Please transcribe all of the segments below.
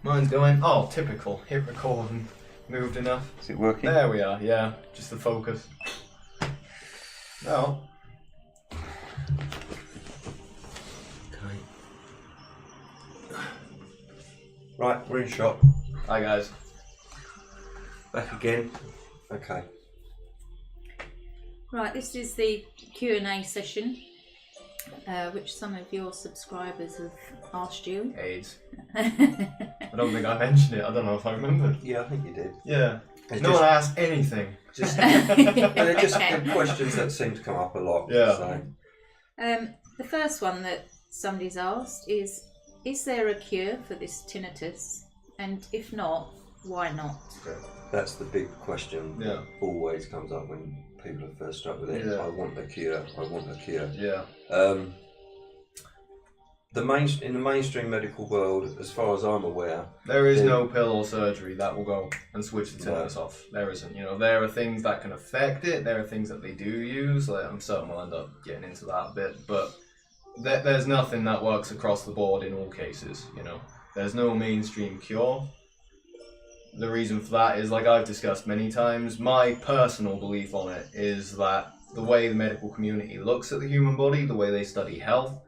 Mine's going, oh, typical. Hit record and moved enough. Is it working? There we are, yeah. Just the focus. No. Okay. Right, we're in shot. Hi guys. Back again. Okay. Right, this is the Q&A session, which some of your subscribers have asked you. AIDS. I don't think I mentioned it. I don't know if I remembered. Yeah, I think you did. Yeah. It's no one asked anything. Just, they're just questions that seem to come up a lot. Yeah. So. The first one that somebody's asked is there a cure for this tinnitus? And if not, why not? That's the big question that Yeah. always comes up when people are first struck with it. Yeah. I want a cure. I want a cure. Yeah. In the mainstream medical world, as far as I'm aware, There is no pill or surgery that will go and switch the tinnitus off. There isn't. You know, there are things that can affect it. There are things that they do use. Like, I'm certain we'll end up getting into that a bit, but there's nothing that works across the board in all cases. You know, there's no mainstream cure. The reason for that is, like I've discussed many times, my personal belief on it is that the way the medical community looks at the human body, the way they study health,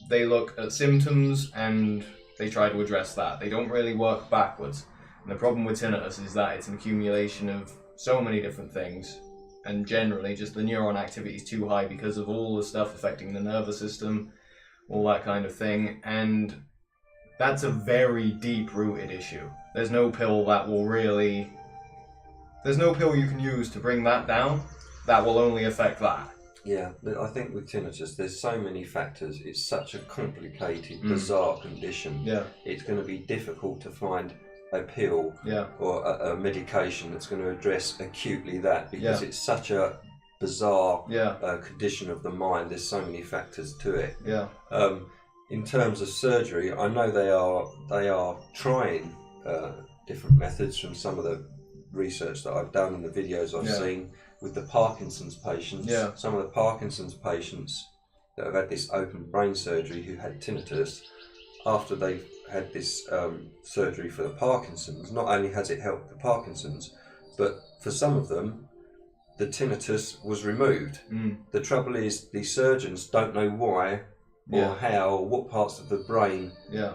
they look at symptoms and they try to address that. They don't really work backwards. And the problem with tinnitus is that it's an accumulation of so many different things, and generally just the neuron activity is too high because of all the stuff affecting the nervous system, all that kind of thing, and that's a very deep-rooted issue. There's no pill that will really... There's no pill you can use to bring that down that will only affect that. yeah, I think with tinnitus, there's so many factors. It's such a complicated, bizarre condition. Yeah. It's going to be difficult to find a pill Yeah. or a medication that's going to address acutely that, because Yeah. it's such a bizarre Yeah. condition of the mind. There's so many factors to it. Yeah. In terms of surgery, I know they are trying different methods from some of the research that I've done and the videos I've seen with the Parkinson's patients. Yeah. Some of the Parkinson's patients that have had this open brain surgery who had tinnitus, after they've had this surgery for the Parkinson's, not only has it helped the Parkinson's, but for some of them, the tinnitus was removed. The trouble is, the surgeons don't know why or how, or what parts of the brain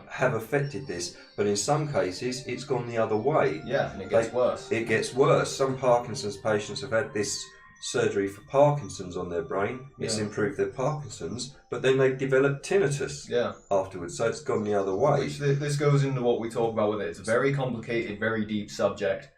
have affected this, but in some cases it's gone the other way. Yeah, and it gets worse. It gets worse. Some Parkinson's patients have had this surgery for Parkinson's on their brain. It's improved their Parkinson's, but then they developed tinnitus afterwards, so it's gone the other way. Which this goes into what we talk about with it. It's a very complicated, very deep subject.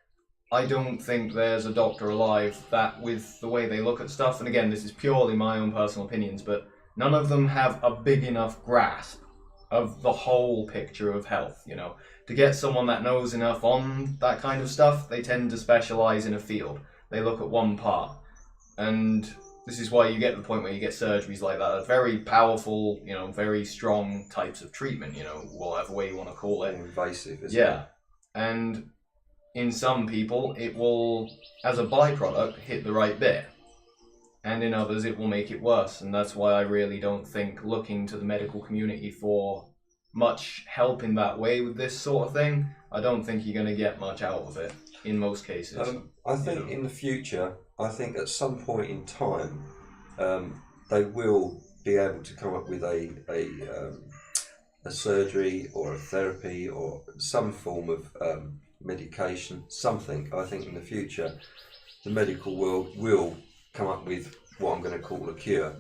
I don't think there's a doctor alive that, with the way they look at stuff, and again, this is purely my own personal opinions, but none of them have a big enough grasp of the whole picture of health, you know. To get someone that knows enough on that kind of stuff, they tend to specialize in a field. They look at one part. And this is why you get to the point where you get surgeries like that. Very powerful, you know, very strong types of treatment, you know, whatever way you want to call it. Invasive, isn't it? Yeah. And in some people, it will, as a byproduct, hit the right bit. And in others, it will make it worse. And that's why I really don't think looking to the medical community for much help in that way with this sort of thing, I don't think you're going to get much out of it in most cases. I think in the future, I think at some point in time, they will be able to come up with a surgery or a therapy or some form of medication, something. I think in the future, the medical world will come up with what I'm going to call a cure,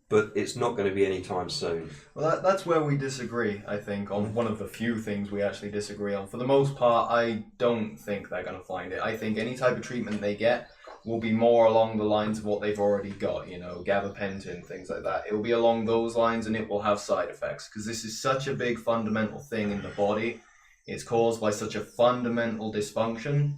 but it's not going to be anytime soon. Well, that's where we disagree, I think, on one of the few things we actually disagree on. For the most part, I don't think they're going to find it. I think any type of treatment they get will be more along the lines of what they've already got, you know, gabapentin, things like that. It will be along those lines, and it will have side effects, because this is such a big fundamental thing in the body. It's caused by such a fundamental dysfunction.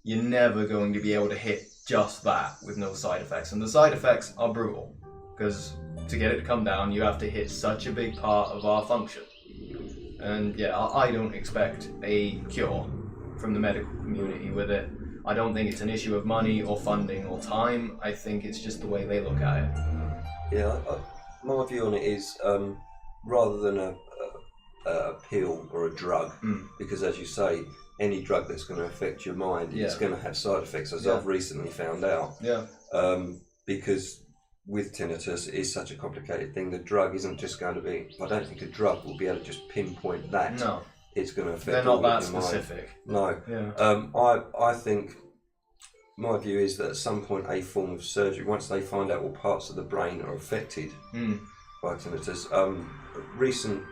You're never going to be able to hit just that with no side effects. And the side effects are brutal, because to get it to come down, you have to hit such a big part of our function. And yeah, I don't expect a cure from the medical community with it. I don't think it's an issue of money or funding or time. I think it's just the way they look at it. Yeah, my view on it is, rather than a pill or a drug, because as you say, any drug that's going to affect your mind is going to have side effects, as I've recently found out. Because with tinnitus, it is such a complicated thing. The drug isn't just going to be, I don't think a drug will be able to just pinpoint that. No. It's going to affect They're not all of that your specific. Mind. No. Yeah. I think my view is that at some point a form of surgery, once they find out what parts of the brain are affected by tinnitus, recent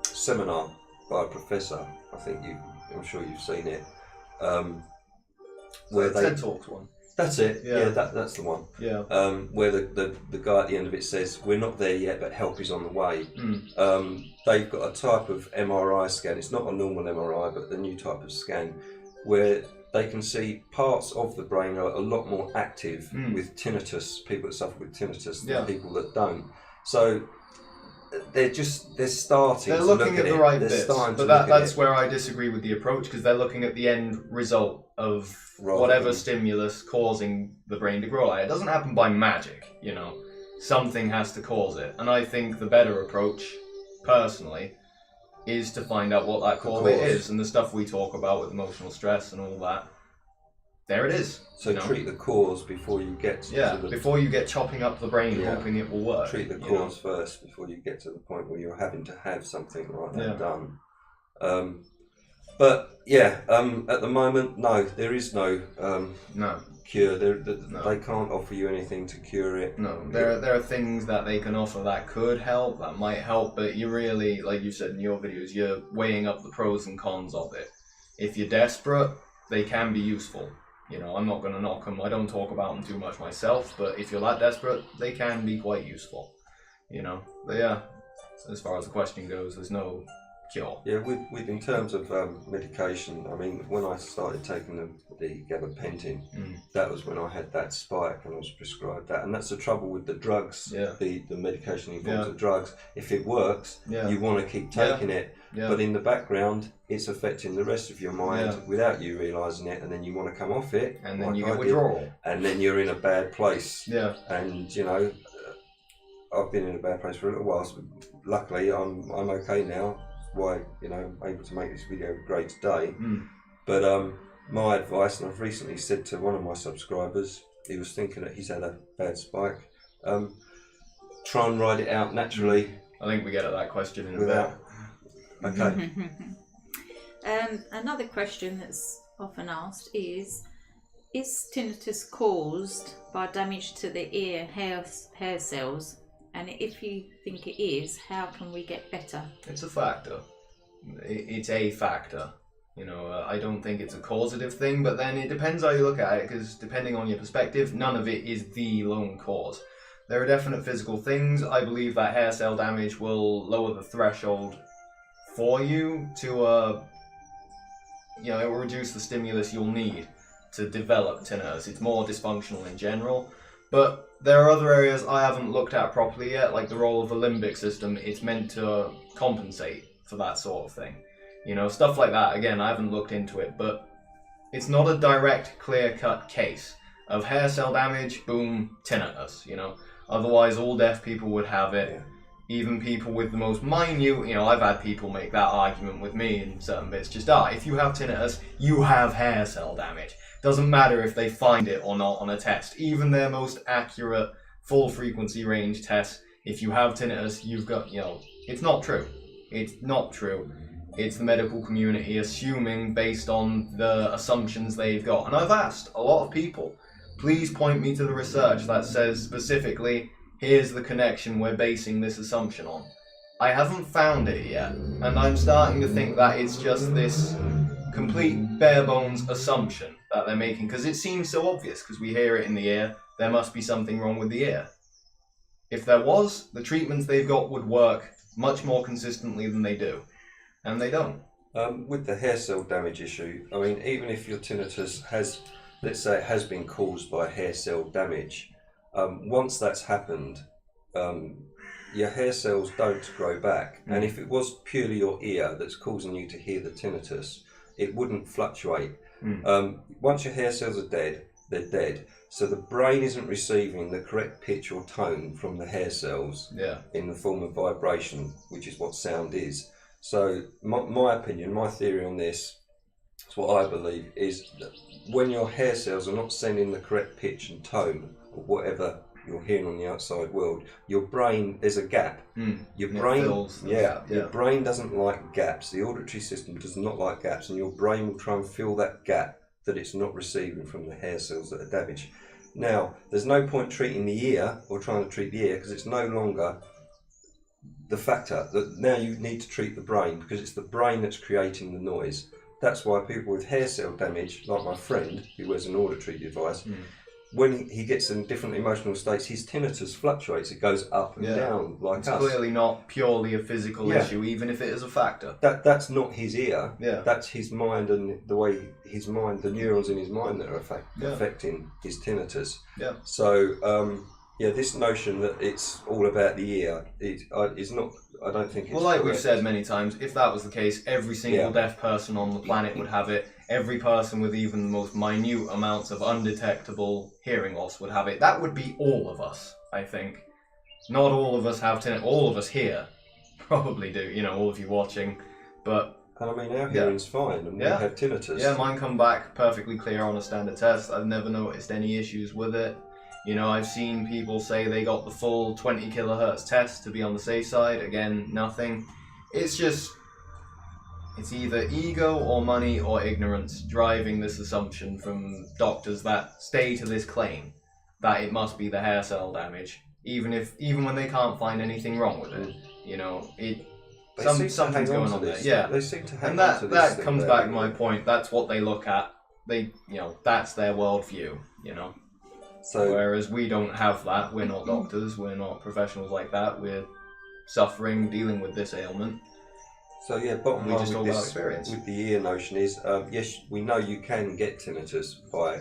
seminar by a professor, I'm sure you've seen it, where the TED Talks one. That's it. Yeah, that's the one. Yeah. Where the guy at the end of it says, "We're not there yet, but help is on the way." They've got a type of MRI scan. It's not a normal MRI, but the new type of scan, where they can see parts of the brain are a lot more active with tinnitus. People that suffer with tinnitus than people that don't. So they're starting. They're to looking look at the right bits, but that's where I disagree with the approach, because they're looking at the end result of whatever stimulus causing the brain to grow. It doesn't happen by magic, Something has to cause it, and I think the better approach, personally, is to find out what that cause is, and the stuff we talk about with emotional stress and all that. There it is. So treat the cause before you get to before you get chopping up the brain hoping it will work. Treat the cause first before you get to the point where you're having to have something like that done. But at the moment, no, there is no cure. They can't offer you anything to cure it. No, there are things that they can offer that could help, that might help, but you really, like you said in your videos, you're weighing up the pros and cons of it. If you're desperate, they can be useful. I'm not going to knock them. I don't talk about them too much myself, but if you're that desperate, they can be quite useful. But as far as the question goes, there's no cure. Yeah, with in terms of medication, I mean, when I started taking the gabapentin, that was when I had that spike and I was prescribed that. And that's the trouble with the drugs, the medication involves the drugs. If it works, you want to keep taking it. Yeah. But in the background, it's affecting the rest of your mind without you realising it, and then you want to come off it. And then you get withdrawal. And then you're in a bad place. Yeah. And, I've been in a bad place for a little while, so luckily I'm okay now. Why, I'm able to make this video great today. But my advice, and I've recently said to one of my subscribers, he was thinking that he's had a bad spike, try and ride it out naturally. I think we get at that question in a bit. Okay. Another question that's often asked is tinnitus caused by damage to the ear hair cells? And if you think it is, how can we get better? It's a factor. It's a factor. I don't think it's a causative thing, but then it depends how you look at it, because depending on your perspective, none of it is the lone cause. There are definite physical things. I believe that hair cell damage will lower the threshold for you to, it will reduce the stimulus you'll need to develop tinnitus. It's more dysfunctional in general. But there are other areas I haven't looked at properly yet, like the role of the limbic system. It's meant to compensate for that sort of thing. Stuff like that. Again, I haven't looked into it, but it's not a direct, clear-cut case of hair cell damage, boom, tinnitus, Otherwise, all deaf people would have it. Even people with the most minute, I've had people make that argument with me in certain bits. Just, if you have tinnitus, you have hair cell damage. Doesn't matter if they find it or not on a test. Even their most accurate full frequency range tests, if you have tinnitus, you've got, it's not true. It's not true. It's the medical community assuming based on the assumptions they've got. And I've asked a lot of people, please point me to the research that says specifically, here's the connection we're basing this assumption on. I haven't found it yet, and I'm starting to think that it's just this complete bare bones assumption that they're making, because it seems so obvious, because we hear it in the ear, there must be something wrong with the ear. If there was, the treatments they've got would work much more consistently than they do, and they don't. With the hair cell damage issue, I mean, even if your tinnitus has, let's say it has been caused by hair cell damage, once that's happened, your hair cells don't grow back. And if it was purely your ear that's causing you to hear the tinnitus, it wouldn't fluctuate. Once your hair cells are dead, they're dead. So the brain isn't receiving the correct pitch or tone from the hair cells in the form of vibration, which is what sound is. So my opinion, my theory on this, is what I believe, is that when your hair cells are not sending the correct pitch and tone, or whatever you're hearing on the outside world, your brain, there's a gap. Your brain, your brain doesn't like gaps. The auditory system does not like gaps, and your brain will try and fill that gap that it's not receiving from the hair cells that are damaged. Now, there's no point treating the ear or trying to treat the ear, because it's no longer the factor. That now you need to treat the brain, because it's the brain that's creating the noise. That's why people with hair cell damage, like my friend who wears an auditory device, when he gets in different emotional states, his tinnitus fluctuates. It goes up and down like it's us. clearly not purely a physical issue, even if it is a factor. That's not his ear. Yeah. That's his mind, and the way his mind, the neurons in his mind that are affecting his tinnitus. Yeah. So, this notion that it's all about the ear is not. I don't think it's. Well, like correct. we've said many times, if that was the case, every single deaf person on the planet would have it. Every person with even the most minute amounts of undetectable hearing loss would have it. That would be all of us, I think. Not all of us have tinnitus. All of us here probably do. You know, all of you watching, but. And I mean, our hearing's fine, and we have tinnitus. Yeah, mine come back perfectly clear on a standard test. I've never noticed any issues with it. You know, I've seen people say they got the full 20 kilohertz test to be on the safe side. Again, nothing. It's just, it's either ego or money or ignorance driving this assumption from doctors that stay to this claim that it must be the hair cell damage, even when they can't find anything wrong with it. You know, something's going on there. Yeah, they seem to hang and on to this. that comes back to my point. That's what they look at. They, that's their worldview. So, whereas we don't have that, we're not doctors, we're not professionals like that, we're suffering, dealing with this ailment. So bottom line just all about experience. With the ear notion is, yes, we know you can get tinnitus by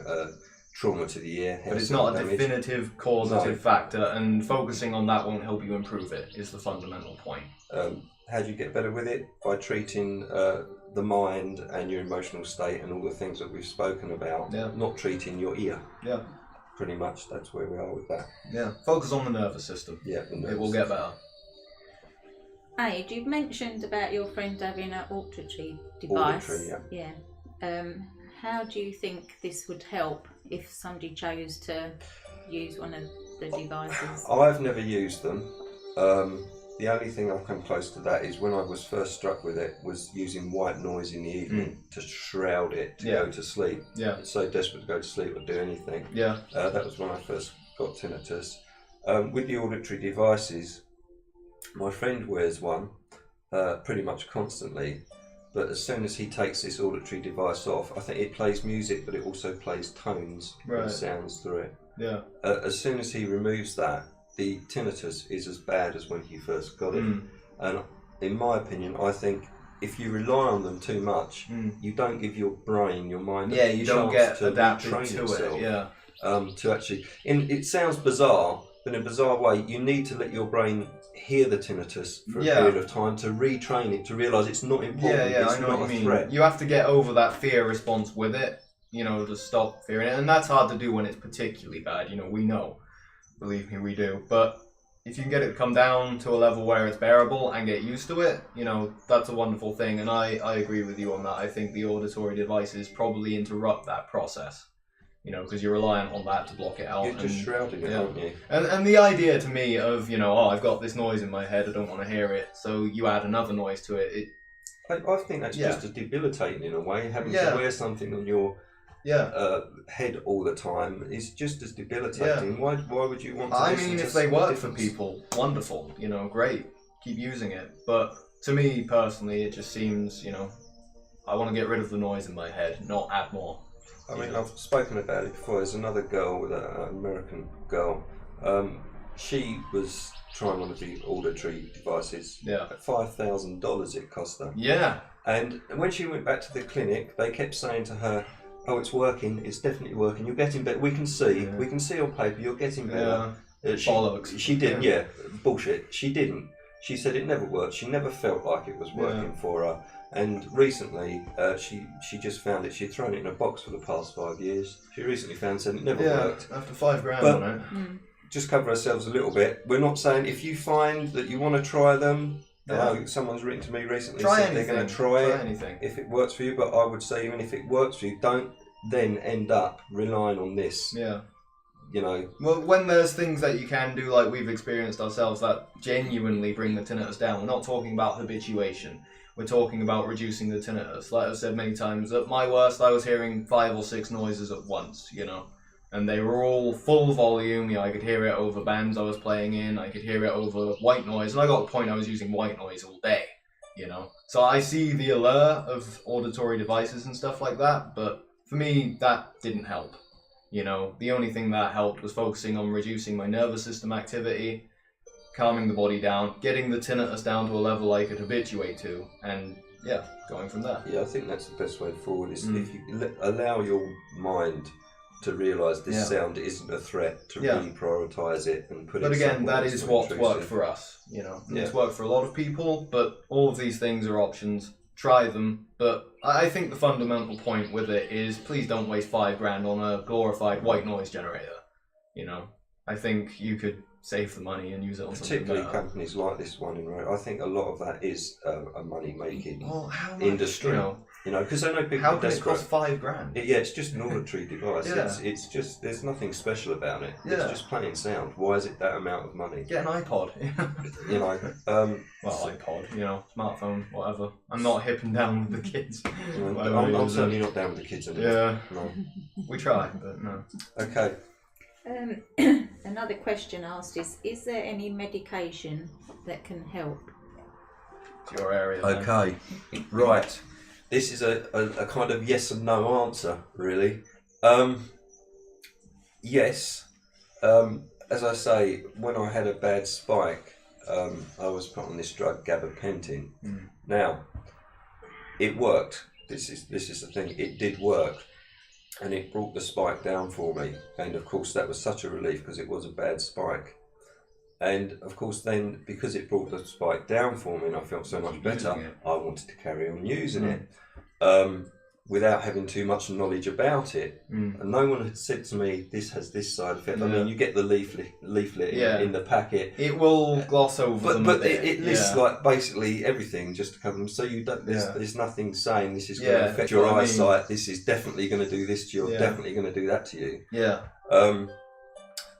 trauma to the ear. But it's not a definitive causative factor, and focusing on that won't help you improve it, is the fundamental point. How do you get better with it? By treating the mind and your emotional state and all the things that we've spoken about, not treating your ear. Yeah. Pretty much, that's where we are with that. Yeah, focus on the nervous system. Yeah, the nervous It will get better. Ade, you've mentioned about your friend having an auditory device. Auditory, How do you think this would help if somebody chose to use one of the devices? I've never used them. The only thing I've come close to that is when I was first struck with it was using white noise in the evening to shroud it to go to sleep. Yeah. It's so desperate to go to sleep or do anything. Yeah. That was when I first got tinnitus. With the auditory devices, my friend wears one pretty much constantly, but as soon as he takes this auditory device off, I think it plays music, but it also plays tones and sounds through it. Yeah. As soon as he removes that, the tinnitus is as bad as when he first got it. And in my opinion, I think if you rely on them too much, you don't give your brain, your mind, you don't get adapted to itself, it. Yeah. To actually, it sounds bizarre, but in a bizarre way, you need to let your brain hear the tinnitus for a period of time to retrain it to realise it's not important. It's I know not what you a mean. threat. You have to get over that fear response with it. To stop fearing it, and that's hard to do when it's particularly bad. We know. Believe me, we do. But if you can get it to come down to a level where it's bearable and get used to it, that's a wonderful thing. And I agree with you on that. I think the auditory devices probably interrupt that process, because you're reliant on that to block it out. You're just shrouding it, aren't you? And the idea to me of, I've got this noise in my head, I don't want to hear it, so you add another noise to it. I think that's just as debilitating in a way, having to wear something on your head all the time is just as debilitating. Why would you want to listen to if they work for people, wonderful, great, keep using it. But to me personally, it just seems, I want to get rid of the noise in my head, not add more. I mean, I've spoken about it before. There's another girl, an American girl, she was trying one of the auditory devices. Yeah. At $5,000 it cost her. Yeah. And when she went back to the clinic, they kept saying to her, "Oh, it's working. It's definitely working. You're getting better. We can see on paper. You're getting better." Bollocks. She didn't. Bullshit. She didn't. She said it never worked. She never felt like it was working for her. And recently, she just found it. She'd thrown it in a box for the past 5 years. She recently found said it never worked. After $5,000 on it. Just cover ourselves a little bit. We're not saying if you find that you want to try them, I know someone's written to me recently Try said anything. they're going to try it anything. if it works for you, but I would say even if it works for you, don't then end up relying on this. Yeah. You know. Well, when there's things that you can do, like we've experienced ourselves, that genuinely bring the tinnitus down. We're not talking about habituation. We're talking about reducing the tinnitus. Like I've said many times, at my worst, I was hearing 5 or 6 noises at once, you know. And they were all full volume. You know, I could hear it over bands I was playing in. I could hear it over white noise. And I got to the point I was using white noise all day, you know. So I see the allure of auditory devices and stuff like that. But for me, that didn't help. You know, the only thing that helped was focusing on reducing my nervous system activity, calming the body down, getting the tinnitus down to a level I could habituate to, and yeah, going from there. Yeah, I think that's the best way forward, is if you allow your mind to realise this sound isn't a threat, to really prioritise it and put it. But again, that is what's worked for us, you know. It's worked for a lot of people, but all of these things are options. Try them, but I think the fundamental point with it is please don't waste $5,000 on a glorified white noise generator. You know, I think you could save the money and use it on particularly something better. Companies like this one in I think a lot of that is a money making industry. You know, because I know people. How can it cost $5,000? Yeah, it's just an auditory device. Yeah. It's just, there's nothing special about it. Yeah. It's just playing sound. Why is it that amount of money? Get an iPod. You know. Well, iPod, you know, smartphone, whatever. I'm not hip and down with the kids. I'm certainly not down with the kids anymore. Yeah. No. We try, but no. Okay. Another question asked is there any medication that can help? It's your area. Then. Okay. Right. This is a kind of yes and no answer, really. Yes. As I say, when I had a bad spike, I was put on this drug, gabapentin. Now, it worked. This is the thing. It did work, and it brought the spike down for me. And of course, that was such a relief because it was a bad spike. And of course, then because it brought the spike down for me, and I felt so much better, I wanted to carry on using it without having too much knowledge about it. And no one had said to me, "This has this side effect." I mean, you get the leaflet in the packet. It will gloss over them. But it lists like basically everything just to cover them. So you don't. There's nothing saying this is going to affect your eyesight. This is definitely going to do this to you. Or definitely going to do that to you. Yeah.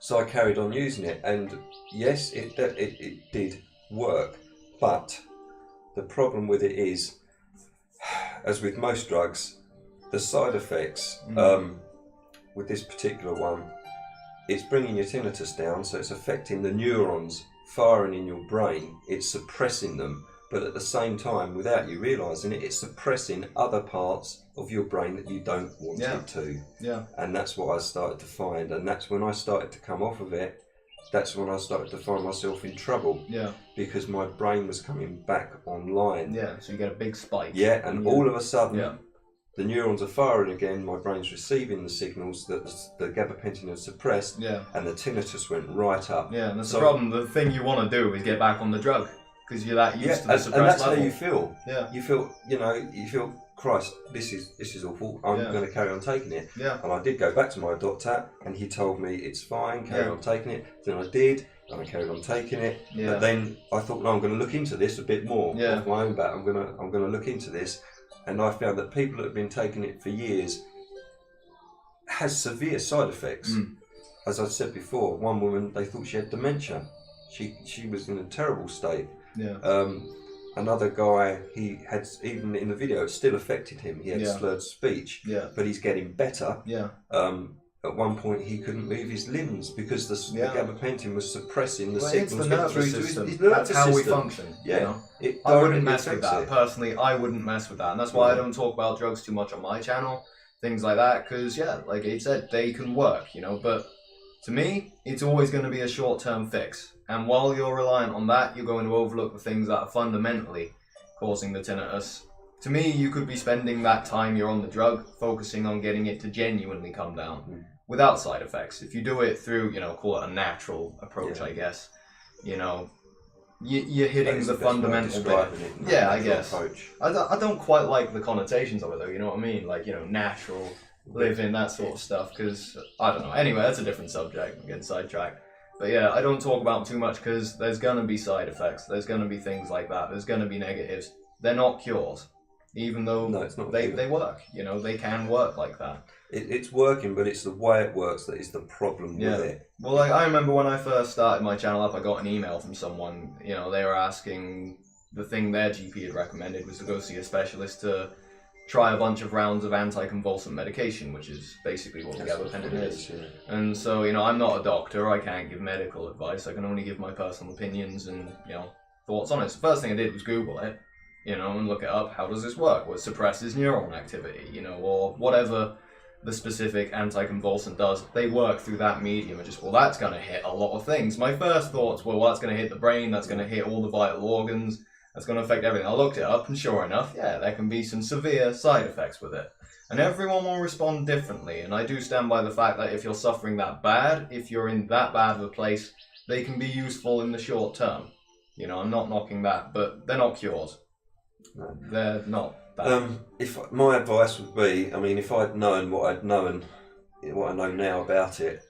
So I carried on using it, and yes, it did work. But the problem with it is, as with most drugs, the side effects with this particular one, it's bringing your tinnitus down, so it's affecting the neurons firing in your brain. It's suppressing them, but at the same time, without you realising it, it's suppressing other parts of your brain that you don't want it to. Yeah. And that's what I started to find, and that's when I started to come off of it. That's when I started to find myself in trouble. Yeah. Because my brain was coming back online. Yeah, so you get a big spike. Yeah, and all of a sudden, the neurons are firing again, my brain's receiving the signals that the gabapentin has suppressed, and the tinnitus went right up. Yeah, and that's the problem. The thing you want to do is get back on the drug, because you're that used to the suppressed and that's level. how you feel. Yeah. You feel, Christ, this is awful. I'm going to carry on taking it. Yeah. And I did go back to my doctor, and he told me it's fine, carry on taking it. Then I did, and I carried on taking it. Yeah. But then I thought, no, I'm going to look into this a bit more. Off my own bat, I'm going to look into this, and I found that people that have been taking it for years has severe side effects. As I said before, one woman, they thought she had dementia. She was in a terrible state. Yeah. Another guy, he had, even in the video, it still affected him. He had slurred speech, but he's getting better. Yeah. At one point, he couldn't move his limbs because the gabapentin was suppressing the signals. It's the nervous through system. to his nervous That's how we system. function. Yeah. You know? I wouldn't mess with that. Personally, I wouldn't mess with that. And that's why I don't talk about drugs too much on my channel. Things like that. Because, like Abe said, they can work, you know. But to me, it's always going to be a short-term fix. And while you're reliant on that, you're going to overlook the things that are fundamentally causing the tinnitus. To me, you could be spending that time you're on the drug focusing on getting it to genuinely come down without side effects. If you do it through, call it a natural approach, I guess, you're hitting the fundamental bit. Yeah, I guess. I don't quite like the connotations of it, though, you know what I mean? Like, natural living, that sort of stuff, because, I don't know. Anyway, that's a different subject. I'm getting sidetracked. But yeah, I don't talk about them too much because there's going to be side effects. There's going to be things like that. There's going to be negatives. They're not cures. Even though it's not they work. You know, they can work like that. It's working, but it's the way it works that is the problem with it. Well, like, I remember when I first started my channel up, I got an email from someone. You know, they were asking, the thing their GP had recommended was to go see a specialist to try a bunch of rounds of anticonvulsant medication, which is basically what gabapentin is. Yeah. And so, you know, I'm not a doctor. I can't give medical advice. I can only give my personal opinions and, you know, thoughts on it. So the first thing I did was Google it, you know, and look it up. How does this work? Well, it suppresses neuron activity, you know, or whatever the specific anticonvulsant does. They work through that medium and just, well, that's going to hit a lot of things. My first thoughts were, well, that's going to hit the brain, that's going to hit all the vital organs, that's going to affect everything. I looked it up, and sure enough, yeah, there can be some severe side effects with it. And everyone will respond differently, and I do stand by the fact that if you're suffering that bad, if you're in that bad of a place, they can be useful in the short term. You know, I'm not knocking that, but they're not cures. No. They're not bad. If my advice would be, I mean, if I'd known what I'd known, what I know now about it,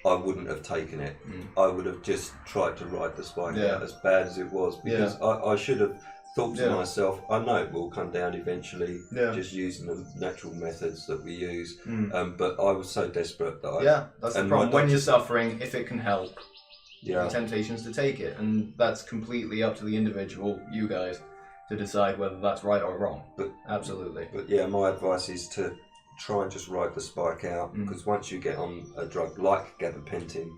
I wouldn't have taken it. I would have just tried to ride the spike out as bad as it was, because I should have thought to myself, I know it will come down eventually, just using the natural methods that we use. But I was so desperate that that's the problem. When you're suffering, if it can help, the temptation is to take it, and that's completely up to the individual, you guys, to decide whether that's right or wrong. But absolutely. But yeah, my advice is to try and just ride the spike out, because once you get on a drug like gabapentin,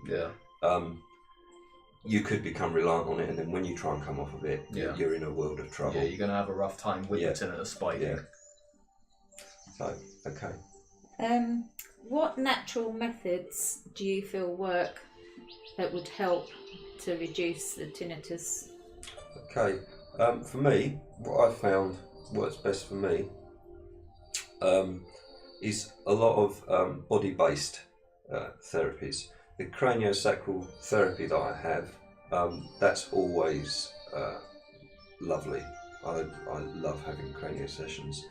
you could become reliant on it, and then when you try and come off of it, you're in a world of trouble. Yeah, you're going to have a rough time with the tinnitus spiking. Yeah. So, okay. What natural methods do you feel work that would help to reduce the tinnitus? Okay. For me, what I've found works best for me is a lot of body-based therapies. The craniosacral therapy that I have, that's always lovely. I love having cranio sessions.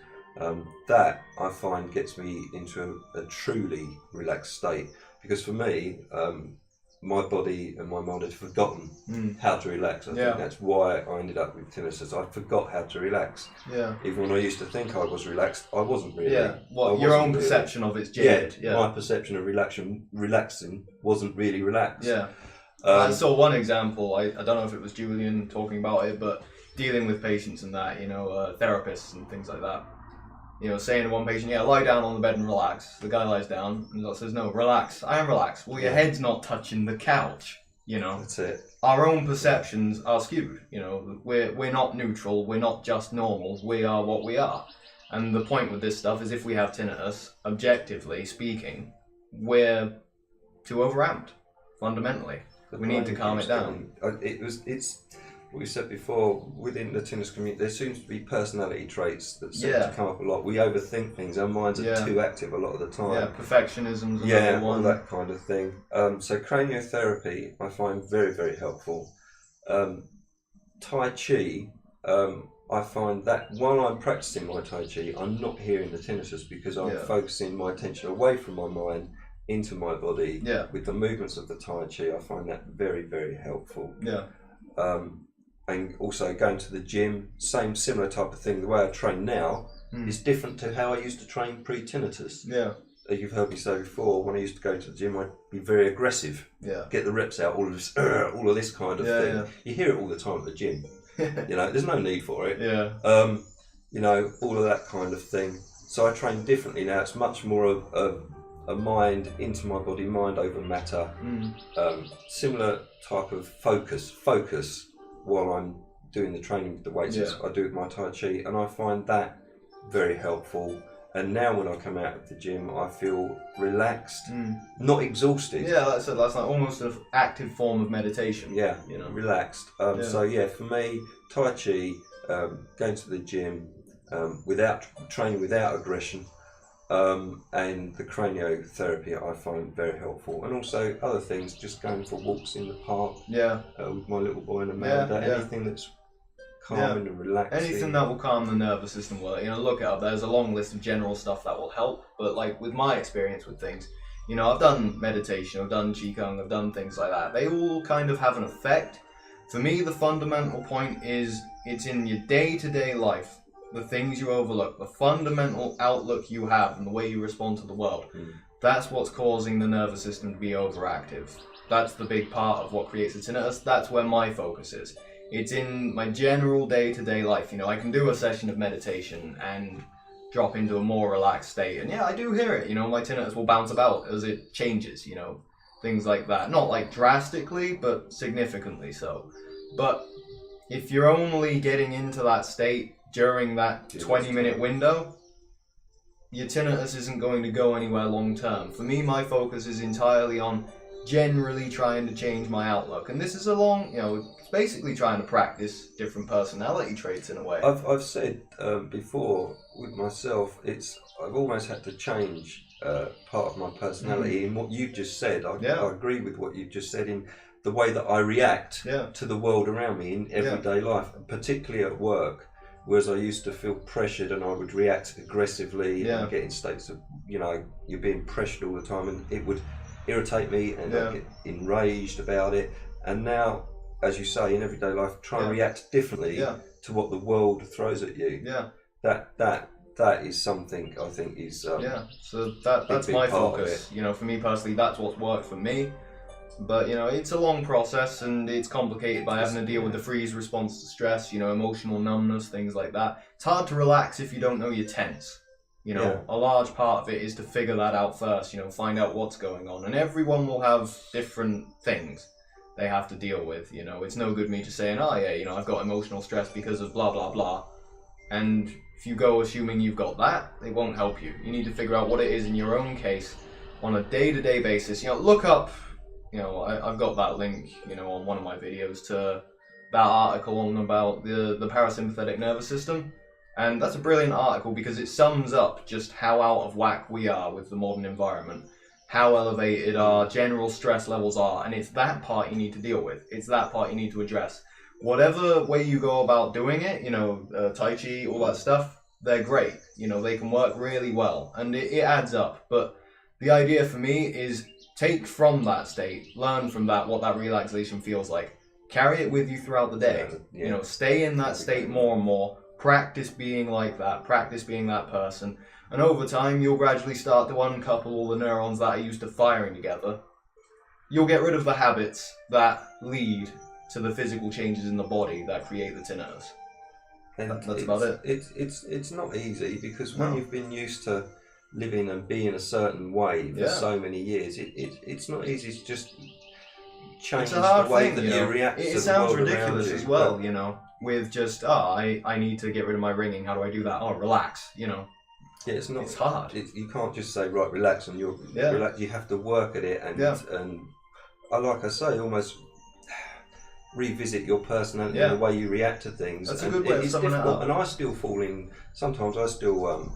That I find gets me into a truly relaxed state, because for me, my body and my mind had forgotten how to relax. I think that's why I ended up with tinnitus. I forgot how to relax. Yeah. Even when I used to think I was relaxed, I wasn't really. Yeah. What your own perception of it's jaded. Yeah. My perception of relaxing wasn't really relaxed. Yeah. I saw one example. I don't know if it was Julian talking about it, but dealing with patients and that, you know, therapists and things like that. You know, saying to one patient, lie down on the bed and relax. The guy lies down and the doctor says, no, relax. I am relaxed. Well, your head's not touching the couch, you know. That's it. Our own perceptions are skewed, you know. We're not neutral. We're not just normals. We are what we are. And the point with this stuff is if we have tinnitus, objectively speaking, we're too overamped, fundamentally. We need to calm it down. It's what we said before, within the tinnitus community, there seems to be personality traits that seem to come up a lot. We overthink things. Our minds are too active a lot of the time. Yeah, perfectionism's another one. All that kind of thing. So craniotherapy, I find very, very helpful. Tai Chi, I find that while I'm practicing my Tai Chi, I'm not hearing the tinnitus, because I'm focusing my attention away from my mind into my body with the movements of the Tai Chi. I find that very, very helpful. Yeah. And also going to the gym, similar type of thing. The way I train now is different to how I used to train pre-tinnitus. Yeah. You've heard me say before, when I used to go to the gym, I'd be very aggressive. Yeah. Get the reps out, all of this kind of thing. Yeah. You hear it all the time at the gym. You know, there's no need for it. Yeah. You know, all of that kind of thing. So I train differently now. It's much more of a mind into my body, mind over matter. Similar type of focus while I'm doing the training with the weights. I do with my Tai Chi, and I find that very helpful. And now when I come out of the gym, I feel relaxed, not exhausted. Yeah, that's like almost an active form of meditation. Yeah, you know, relaxed. So yeah, for me, Tai Chi, going to the gym, without training, without aggression, and the craniotherapy I find very helpful, and also other things, just going for walks in the park with my little boy and Amanda, anything that's calming and relaxing. Anything that will calm the nervous system will, you know, look it up. There's a long list of general stuff that will help, but like with my experience with things, You know, I've done meditation, I've done qigong, I've done things like that. They all kind of have an effect. For me, the fundamental point is it's in your day-to-day life, the things you overlook, the fundamental outlook you have and the way you respond to the world. That's what's causing the nervous system to be overactive. That's the big part of what creates a tinnitus. That's where my focus is. It's in my general day-to-day life. You know, I can do a session of meditation and drop into a more relaxed state. And yeah, I do hear it. You know, my tinnitus will bounce about as it changes, you know, things like that. Not like drastically, but significantly so. But if you're only getting into that state during that 20-minute window, your tinnitus isn't going to go anywhere long term. For me, my focus is entirely on generally trying to change my outlook. And this is a long, you know, it's basically trying to practice different personality traits in a way. I've said before with myself, I've almost had to change part of my personality. In what you've just said, I agree with what you've just said in the way that I react to the world around me in everyday life, particularly at work. Whereas I used to feel pressured and I would react aggressively and get in states of, you know, you're being pressured all the time, and it would irritate me and I'd get enraged about it. And now, as you say, in everyday life, try and react differently to what the world throws at you. That is something I think is so that's my focus. You know, for me personally, that's what's worked for me. But you know, it's a long process and it's complicated by having to deal with the freeze response to stress, you know, emotional numbness, things like that. It's hard to relax if you don't know you're tense. You know, a large part of it is to figure that out first, you know, find out what's going on. And everyone will have different things they have to deal with, you know. It's no good me just saying, oh yeah, you know, I've got emotional stress because of blah, blah, blah. And if you go assuming you've got that, it won't help you. You need to figure out what it is in your own case on a day-to-day basis. You know, look up, you know, I've got that link, you know, on one of my videos to that article on about the parasympathetic nervous system. And that's a brilliant article because it sums up just how out of whack we are with the modern environment, how elevated our general stress levels are, and it's that part you need to deal with. It's that part you need to address. Whatever way you go about doing it, you know, Tai Chi, all that stuff, they're great. You know, they can work really well, and it adds up. But the idea for me is take from that state, learn from that what that relaxation feels like, carry it with you throughout the day. You know, stay in that state more and more. Practice being like that, practice being that person, and over time you'll gradually start to uncouple all the neurons that are used to firing together. You'll get rid of the habits that lead to the physical changes in the body that create the tinnitus. And that's about it. It's not easy because when you've been used to living and being a certain way for so many years, it's not easy to just change the way that you react to the world around you. It sounds ridiculous as well, you know. With just, I need to get rid of my ringing. How do I do that? Oh, relax, you know. Yeah, it's not. It's hard. You can't just say, right, relax, and you're relax. You have to work at it, and like I say, almost revisit your personality and the way you react to things. That's a good way of summing it up. And I still fall in. Sometimes I still,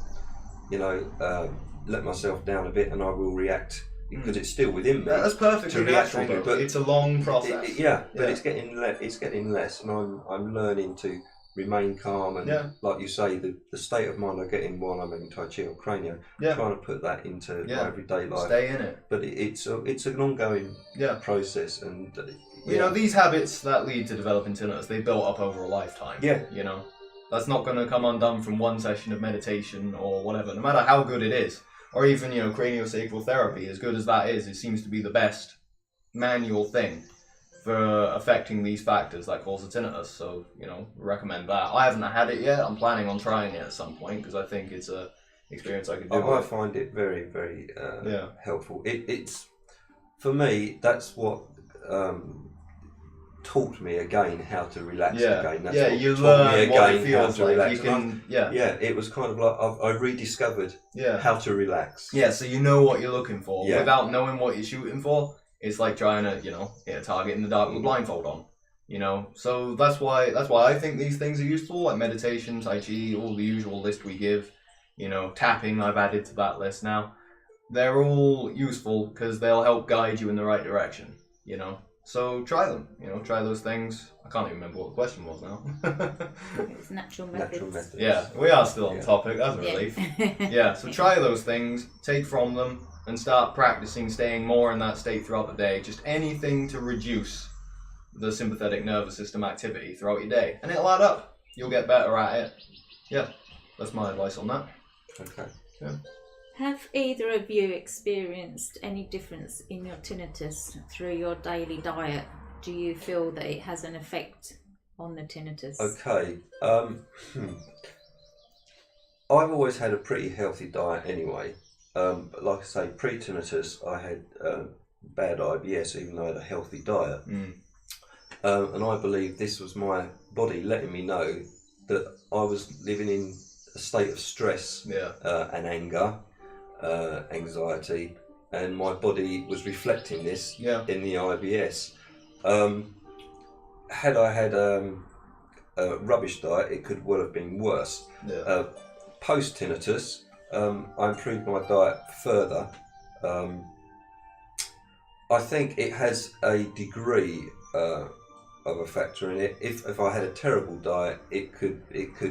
let myself down a bit, and I will react. Because it's still within me. That's perfectly natural, but it's a long process. But it's getting less, and I'm learning to remain calm and, like you say, the state of mind I get in while I'm in Tai Chi or Cranio, trying to put that into my everyday life. Stay in it. But it's an ongoing process, and you know, these habits that lead to developing tinnitus, they built up over a lifetime. You know, that's not going to come undone from one session of meditation or whatever, no matter how good it is. Or even, you know, craniosacral therapy, as good as that is, it seems to be the best manual thing for affecting these factors that cause a tinnitus. So, you know, recommend that. I haven't had it yet. I'm planning on trying it at some point because I think it's a experience I could do. I find it very, very helpful. It's for me. That's what taught me again how to relax again. That's what you taught learn me again what it feels how to relax. You can, it was kind of like I rediscovered how to relax. Yeah, so you know what you're looking for. Without knowing what you're shooting for, it's like trying to, you know, hit a target in the dark with a blindfold on. You know, so that's why I think these things are useful, like meditation, Tai Chi, all the usual list we give. You know, tapping, I've added to that list now. They're all useful because they'll help guide you in the right direction. You know. So try them, you know, try those things. I can't even remember what the question was now. It's natural methods. Yeah, we are still on topic, that's a relief. So try those things, take from them, and start practicing staying more in that state throughout the day. Just anything to reduce the sympathetic nervous system activity throughout your day, and it'll add up. You'll get better at it. Yeah, that's my advice on that. Okay. Yeah. Have either of you experienced any difference in your tinnitus through your daily diet? Do you feel that it has an effect on the tinnitus? Okay. I've always had a pretty healthy diet anyway. But like I say, pre-tinnitus, I had bad IBS, even though I had a healthy diet. And I believe this was my body letting me know that I was living in a state of stress and anger, anxiety, and my body was reflecting this in the IBS. Had I had a rubbish diet, it could well have been worse. Post tinnitus, I improved my diet further. I think it has a degree of a factor in it. If I had a terrible diet, it could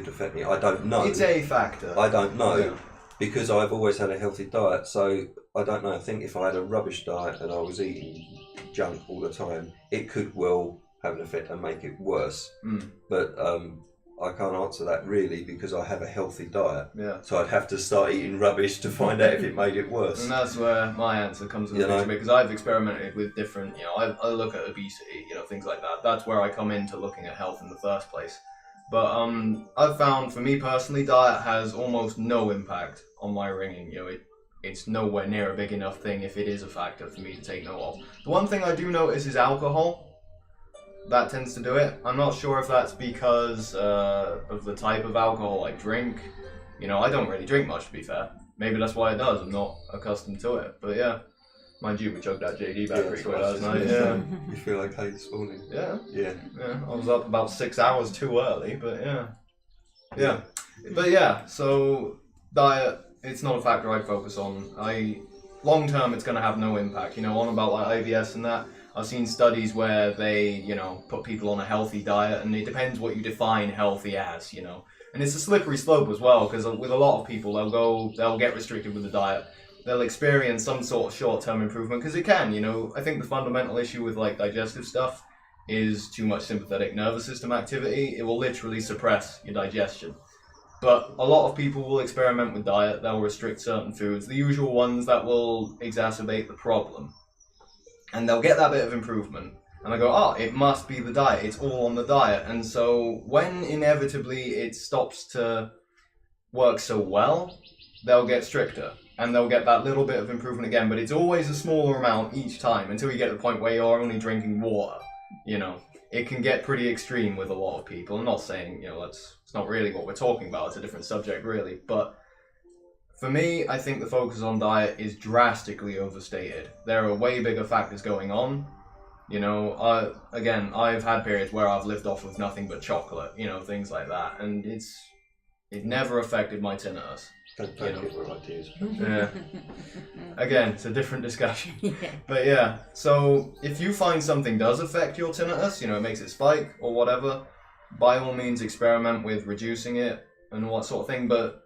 affect me. I don't know. It's a factor. I don't know because I've always had a healthy diet, so I don't know. I think if I had a rubbish diet and I was eating junk all the time, it could well have an effect and make it worse. But I can't answer that really because I have a healthy diet. So I'd have to start eating rubbish to find out if it made it worse. And that's where my answer comes into the picture, because I've experimented with different, I look at obesity, things like that. That's where I come into looking at health in the first place. But I've found, for me personally, diet has almost no impact on my ringing. It's nowhere near a big enough thing if it is a factor for me to take note of. The one thing I do notice is alcohol. That tends to do it. I'm not sure if that's because of the type of alcohol I drink. I don't really drink much, to be fair. Maybe that's why it does. I'm not accustomed to it. But yeah, mind you, we chugged that JD back pretty quick last night. Yeah. You feel okay this morning? Yeah. Yeah. I was up about 6 hours too early, but yeah. But yeah, so diet, it's not a factor I'd focus on. Long term, it's going to have no impact. On about like IBS and that. I've seen studies where they, put people on a healthy diet, and it depends what you define healthy as, And it's a slippery slope as well, because with a lot of people, they'll get restricted with the diet. They'll experience some sort of short-term improvement, because it can, I think the fundamental issue with like digestive stuff is too much sympathetic nervous system activity. It will literally suppress your digestion. But a lot of people will experiment with diet. They'll restrict certain foods, the usual ones that will exacerbate the problem. And they'll get that bit of improvement. And I go, it must be the diet. It's all on the diet. And so when inevitably it stops to work so well, they'll get stricter. And they'll get that little bit of improvement again. But it's always a smaller amount each time until you get to the point where you're only drinking water. It can get pretty extreme with a lot of people. I'm not saying, it's not really what we're talking about. It's a different subject, really. But for me, I think the focus on diet is drastically overstated. There are way bigger factors going on. I've had periods where I've lived off of nothing but chocolate, things like that. And it never affected my tinnitus. Don't get where ideas. Yeah. Again, it's a different discussion. But yeah, so if you find something does affect your tinnitus, it makes it spike or whatever, by all means experiment with reducing it and all that sort of thing, but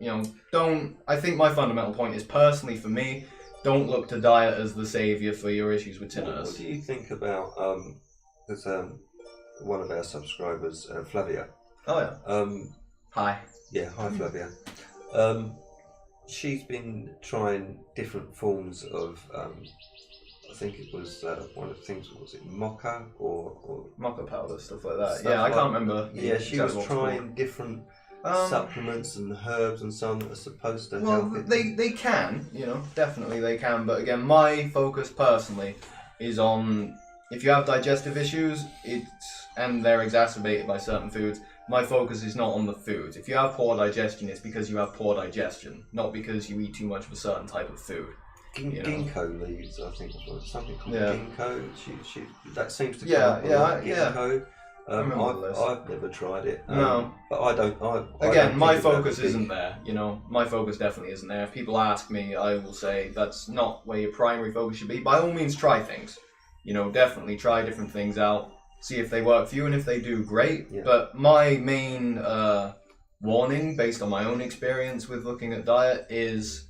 I think my fundamental point is, personally for me, don't look to diet as the saviour for your issues with tinnitus. What do you think about there's one of our subscribers, Flavia? Oh yeah. Hi. Yeah, hi Flavia. She's been trying different forms of I think it was one of the things, was it mocha or mocha powder, stuff like that. Yeah, I can't remember. Yeah, she was trying different supplements and herbs and so on that are supposed to help it. They can, definitely they can. But again, my focus personally is on, if you have digestive issues, and they're exacerbated by certain foods, my focus is not on the foods. If you have poor digestion, it's because you have poor digestion, not because you eat too much of a certain type of food. Ginkgo leaves, I think, something called ginkgo. She that seems to come ginkgo. I've never tried it. No, but I don't. Again, my focus isn't there. My focus definitely isn't there. If people ask me, I will say that's not where your primary focus should be. By all means, try things. Definitely try different things out. See if they work for you, and if they do, great. Yeah. But my main warning, based on my own experience with looking at diet, is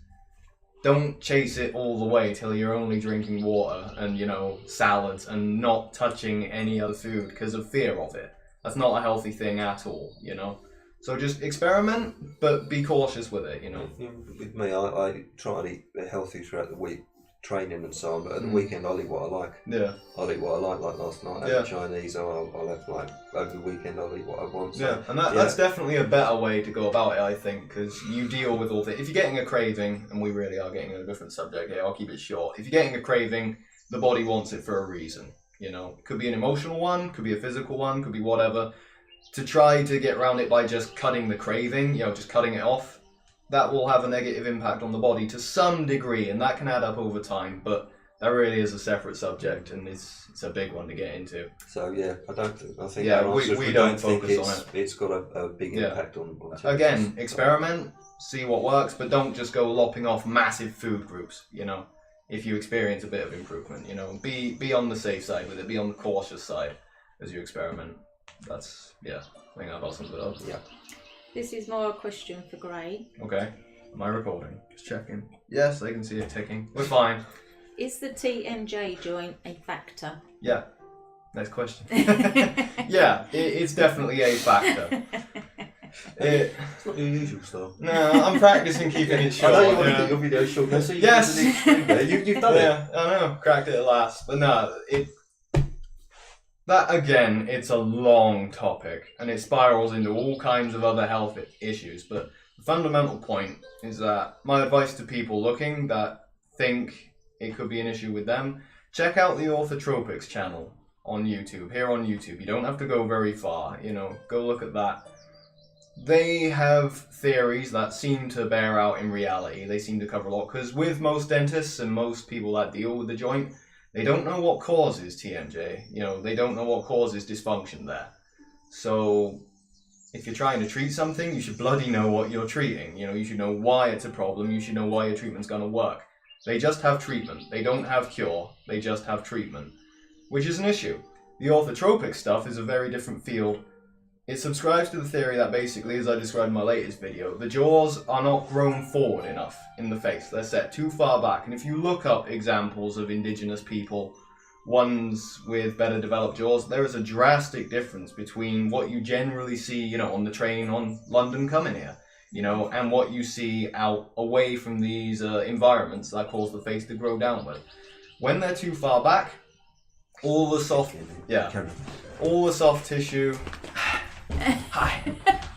don't chase it all the way till you're only drinking water and, you know, salads and not touching any other food because of fear of it. That's not a healthy thing at all, you know. So just experiment, but be cautious with it, you know. With me, I try and eat healthy throughout the week, training and so on, but at the weekend I'll eat what I like. Yeah. I'll eat what I like last night I had Chinese, or I'll have, like, over the weekend I'll eat what I want. So, yeah, and that's definitely a better way to go about it, I think, because you deal with all the... If you're getting a craving, and we really are getting a different subject here, I'll keep it short. If you're getting a craving, the body wants it for a reason, you know. Could be an emotional one, could be a physical one, could be whatever. To try to get around it by just cutting the craving, you know, just cutting it off, that will have a negative impact on the body to some degree, and that can add up over time, but that really is a separate subject, and it's a big one to get into. So yeah, I think we don't focus on it. It's got a big impact on Again, experiment, see what works, but don't just go lopping off massive food groups, you know, if you experience a bit of improvement, you know. Be on the safe side with it, be on the cautious side as you experiment. That's, I think that about sums it up. Yeah. This is more a question for Gray. Okay. Am I recording? Just checking. Yes, I can see it ticking. We're fine. Is the TMJ joint a factor? Yeah. Next question. Yeah, it's definitely a factor. It's not your usual stuff. No, I'm practicing keeping it short. I know you want to keep your video short. So yes! You've done it. Yeah, I know. Cracked it at last. But no, that, again, it's a long topic, and it spirals into all kinds of other health issues, but the fundamental point is that my advice to people looking that think it could be an issue with them, check out the Orthotropics channel on YouTube, here on YouTube. You don't have to go very far, you know, go look at that. They have theories that seem to bear out in reality. They seem to cover a lot, because with most dentists and most people that deal with the joint, they don't know what causes TMJ, you know, they don't know what causes dysfunction there. So if you're trying to treat something, you should bloody know what you're treating. You know, you should know why it's a problem, you should know why your treatment's going to work. They just have treatment. They don't have cure, they just have treatment, which is an issue. The orthotropic stuff is a very different field. It subscribes to the theory that basically, as I described in my latest video, the jaws are not grown forward enough in the face. They're set too far back. And if you look up examples of indigenous people, ones with better developed jaws, there is a drastic difference between what you generally see, you know, on the train on London coming here, you know, and what you see out away from these environments that cause the face to grow downward. When they're too far back, all the soft tissue...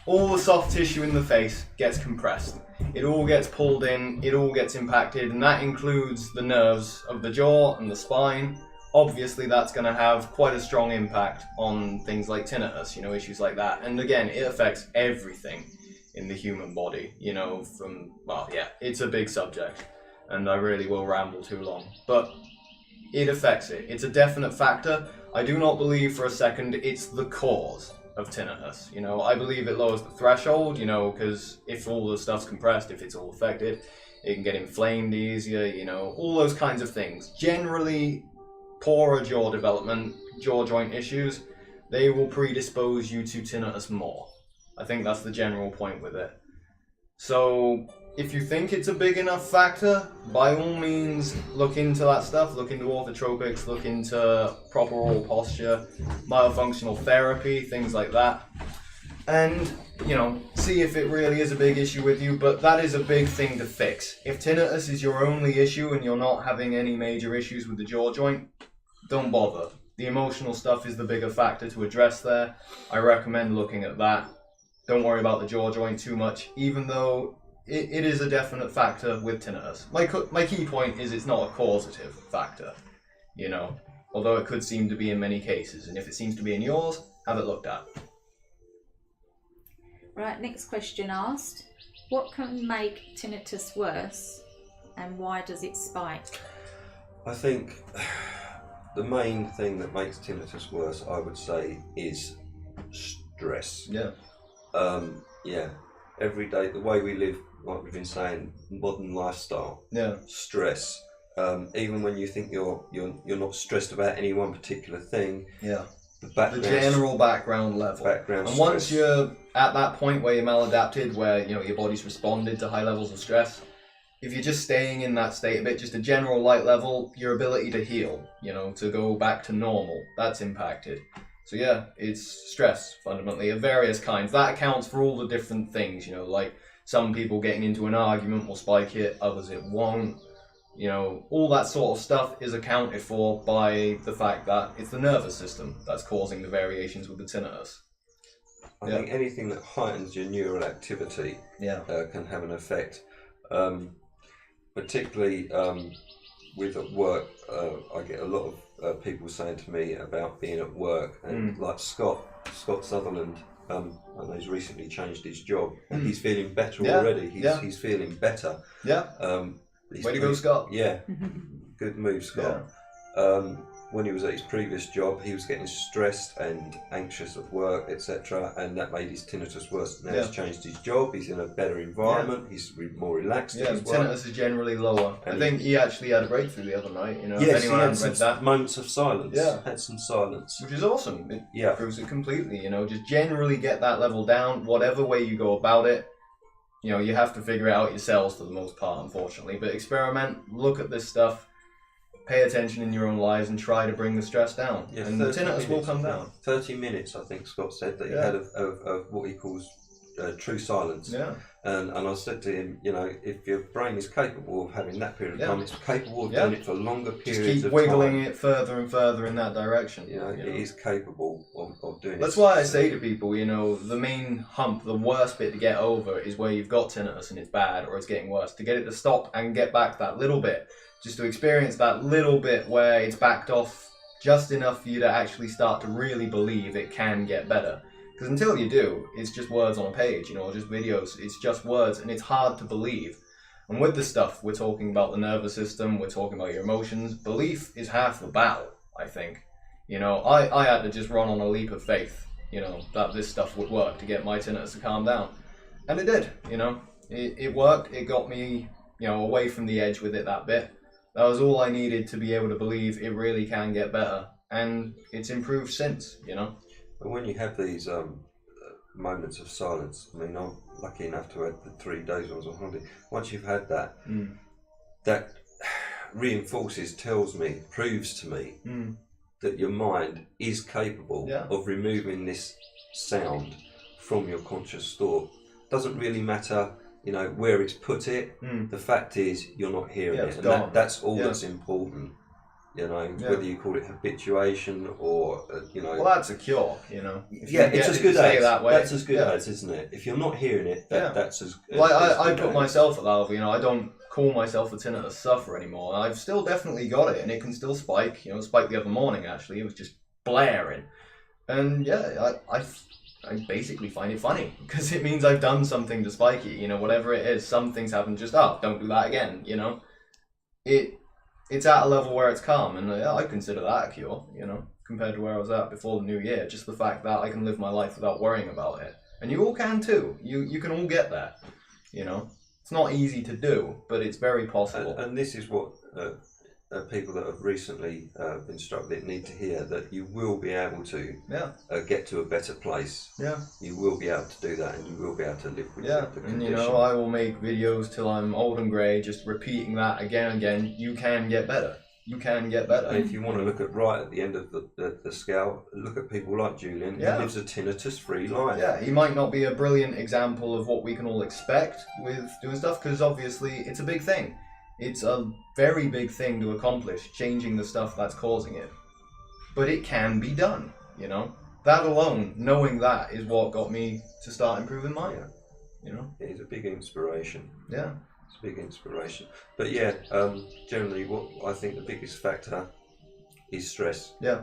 all the soft tissue in the face gets compressed. It all gets pulled in, it all gets impacted, and that includes the nerves of the jaw and the spine. Obviously that's going to have quite a strong impact on things like tinnitus, you know, issues like that. And again, it affects everything in the human body, you know, it's a big subject, and I really will ramble too long, but it affects it. It's a definite factor. I do not believe for a second it's the cause of tinnitus, you know. I believe it lowers the threshold, you know, because if all the stuff's compressed, if it's all affected, it can get inflamed easier, you know, all those kinds of things. Generally, poorer jaw development, jaw joint issues, they will predispose you to tinnitus more. I think that's the general point with it. So if you think it's a big enough factor, by all means look into that stuff, look into orthotropics, look into proper oral posture, myofunctional therapy, things like that. And, you know, see if it really is a big issue with you, but that is a big thing to fix. If tinnitus is your only issue and you're not having any major issues with the jaw joint, don't bother. The emotional stuff is the bigger factor to address there. I recommend looking at that. Don't worry about the jaw joint too much, even though it is a definite factor with tinnitus. My key point is it's not a causative factor, you know, although it could seem to be in many cases, and if it seems to be in yours, have it looked at. Right, next question asked, what can make tinnitus worse and why does it spike? I think the main thing that makes tinnitus worse, I would say, is stress. Yeah. Every day, the way we live, like we've been saying, modern lifestyle. Yeah. Stress. Even when you think you're not stressed about any one particular thing. Yeah. The general background level. And once you're at that point where you're maladapted, where, you know, your body's responded to high levels of stress, if you're just staying in that state a bit, just a general light level, your ability to heal, to go back to normal, that's impacted. So yeah, it's stress, fundamentally, of various kinds. That accounts for all the different things, like some people getting into an argument will spike it, others it won't. All that sort of stuff is accounted for by the fact that it's the nervous system that's causing the variations with the tinnitus. I think anything that heightens your neural activity can have an effect. Particularly with at work, I get a lot of people saying to me about being at work, and like Scott Sutherland, I know he's recently changed his job, and he's feeling better already. He's feeling better. Yeah. Way to go, Scott. Yeah. Good move, Scott. When he was at his previous job, he was getting stressed and anxious at work, etc., and that made his tinnitus worse. Now he's changed his job, he's in a better environment, he's more relaxed. Yeah, tinnitus is generally lower. And I think he actually had a breakthrough the other night, Yes, he had some moments of silence. Yeah. Had some silence. Which is awesome. It proves it completely, just generally get that level down, whatever way you go about it. You have to figure it out yourselves for the most part, unfortunately. But experiment, look at this stuff, pay attention in your own lives, and try to bring the stress down. Yeah, and the tinnitus will come down. 30 minutes, I think Scott said, that he had of what he calls true silence. Yeah. And I said to him, if your brain is capable of having that period of time, it's capable of doing it for longer periods of time. Just keep wiggling it further and further in that direction. It is capable of doing it. That's why I say to people, the main hump, the worst bit to get over is where you've got tinnitus and it's bad or it's getting worse. To get it to stop and get back that little bit, just to experience that little bit where it's backed off just enough for you to actually start to really believe it can get better. Because until you do, it's just words on a page, just videos. It's just words, and it's hard to believe. And with this stuff, we're talking about the nervous system, we're talking about your emotions. Belief is half the battle, I think. I had to just run on a leap of faith, that this stuff would work to get my tinnitus to calm down. And it did, It worked, it got me, away from the edge with it that bit. That was all I needed to be able to believe it really can get better. And it's improved since, But when you have these moments of silence, I'm lucky enough to have the 3 days I was on holiday. Once you've had that, that proves to me that your mind is capable of removing this sound from your conscious thought. Doesn't really matter, where it's put it. The fact is, you're not hearing it, and that's all that's important. Whether you call it habituation or Well, that's a cure. It's as good as that way. That's as good as, isn't it? If you're not hearing it, that's as. Well, I put myself at that level. I don't call myself a tinnitus sufferer anymore. I've still definitely got it, and it can still spike. It spiked the other morning. Actually, it was just blaring, and I basically find it funny because it means I've done something to spike it. Whatever it is, some things happen. Just don't do that again. It's at a level where it's calm, and I consider that a cure, compared to where I was at before the new year. Just the fact that I can live my life without worrying about it. And you all can too. You can all get there, It's not easy to do, but it's very possible. And this is what people that have recently been struck with it need to hear, that you will be able to get to a better place. Yeah. You will be able to do that, and you will be able to live with the condition. And I will make videos till I'm old and grey, just repeating that again and again. You can get better. You can get better. And if you want to look at right at the end of the scale, look at people like Julian, who lives a tinnitus-free life. Yeah, he might not be a brilliant example of what we can all expect with doing stuff, because obviously it's a big thing. It's a very big thing to accomplish, changing the stuff that's causing it. But it can be done, That alone, knowing that, is what got me to start improving mine, It's a big inspiration. Yeah. It's a big inspiration. But generally what I think the biggest factor is stress. Yeah.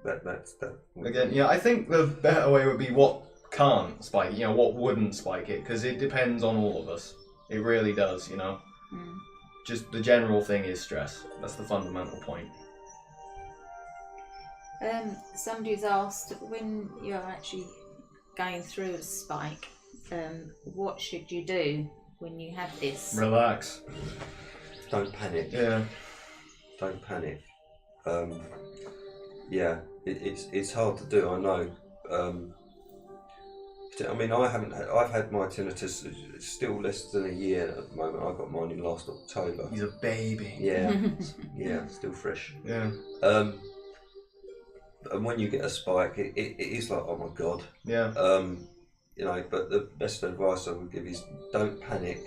That's that. Again, I think the better way would be what can't spike, what wouldn't spike it, because it depends on all of us. It really does, Just the general thing is stress. That's the fundamental point. Somebody's asked, when you're actually going through a spike, what should you do when you have this? Relax. Don't panic. Yeah. Don't panic. It's hard to do, I know. I mean, I've had my tinnitus. It's still less than a year at the moment. I got mine in last October. He's a baby. Yeah, yeah, still fresh. Yeah. And when you get a spike, it is like, oh my god. Yeah. You know, but the best advice I would give is don't panic.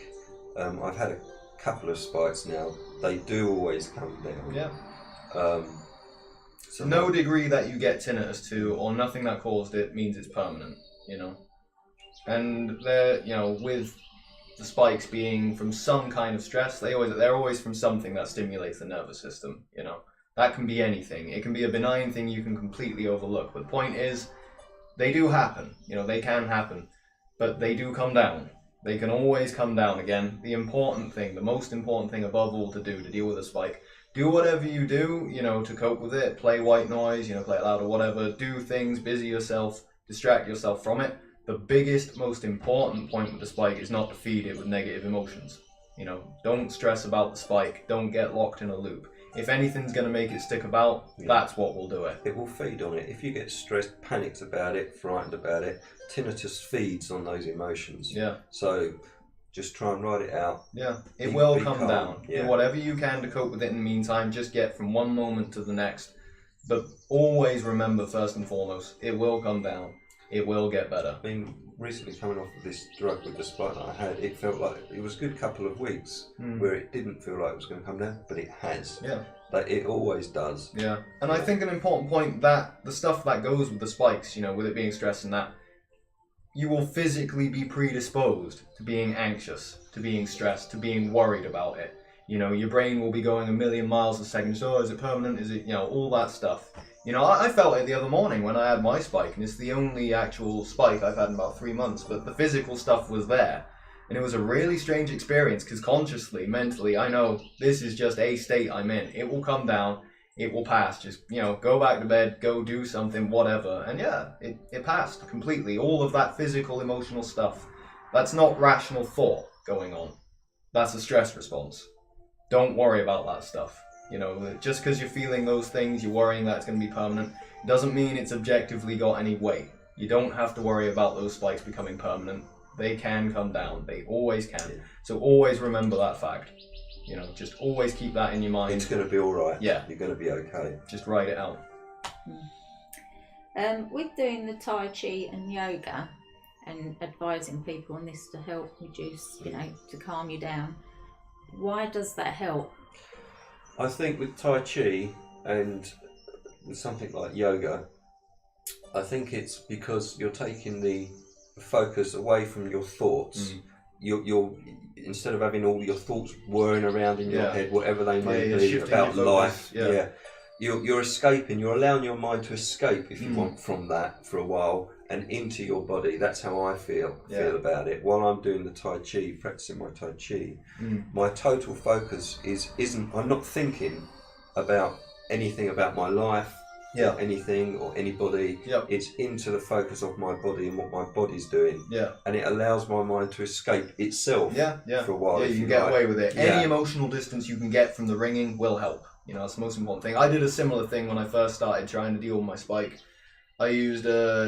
I've had a couple of spikes now. They do always come down. Yeah. So no degree that you get tinnitus to, or nothing that caused it, means it's permanent. You know, and they're, you know, with the spikes being from some kind of stress, they're always from something that stimulates the nervous system. You know, that can be anything. It can be a benign thing you can completely overlook. But the point is, they do happen. You know, they can happen, but they do come down. They can always come down again. The important thing, the most important thing above all to do to deal with a spike, do whatever you do, you know, to cope with it. Play white noise, you know, play it loud or whatever. Do things, busy yourself, distract yourself from it. The biggest, most important point with the spike is not to feed it with negative emotions. You know, don't stress about the spike. Don't get locked in a loop. If anything's going to make it stick about, that's what will do it. It will feed on it. If you get stressed, panicked about it, frightened about it, tinnitus feeds on those emotions. Yeah. So just try and ride it out. Yeah. It will be come calm. down. Yeah. Do whatever you can to cope with it in the meantime. Just get from one moment to the next. But always remember, first and foremost, it will come down. It will get better. I mean, recently coming off of this drug with the spike that I had, it felt like it was a good couple of weeks where it didn't feel like it was going to come down, but it has. Yeah. Like it always does. Yeah. And I think an important point that the stuff that goes with the spikes, you know, with it being stress and that, you will physically be predisposed to being anxious, to being stressed, to being worried about it. You know, your brain will be going a million miles a second. So, is it permanent? Is it, you know, all that stuff. You know, I felt it the other morning when I had my spike, and it's the only actual spike I've had in about 3 months, but the physical stuff was there. And it was a really strange experience, because consciously, mentally, I know this is just a state I'm in. It will come down, it will pass. Just, you know, go back to bed, go do something, whatever. And yeah, it passed completely. All of that physical, emotional stuff, that's not rational thought going on. That's a stress response. Don't worry about that stuff. You know, just because you're feeling those things, you're worrying that it's going to be permanent, doesn't mean it's objectively got any weight. You don't have to worry about those spikes becoming permanent. They can come down. They always can. So always remember that fact. You know, just always keep that in your mind. It's going to be all right. Yeah. You're going to be okay. Just write it out. With doing the Tai Chi and yoga and advising people on this to help reduce, you know, to calm you down, why does that help? I think with Tai Chi and with something like yoga, I think it's because you're taking the focus away from your thoughts. You're instead of having all your thoughts whirring around in your head, whatever they may be about life. You're escaping. You're allowing your mind to escape, if you want, from that for a while and into your body. That's how I feel about it. While I'm doing the Tai Chi, practicing my Tai Chi, my total focus isn't. I'm not thinking about anything about my life, or anything or anybody. It's into the focus of my body and what my body's doing. And it allows my mind to escape itself. For a while. You can get away with it. Any emotional distance you can get from the ringing will help. You know, that's the most important thing. I did a similar thing when I first started trying to deal with my spike. I used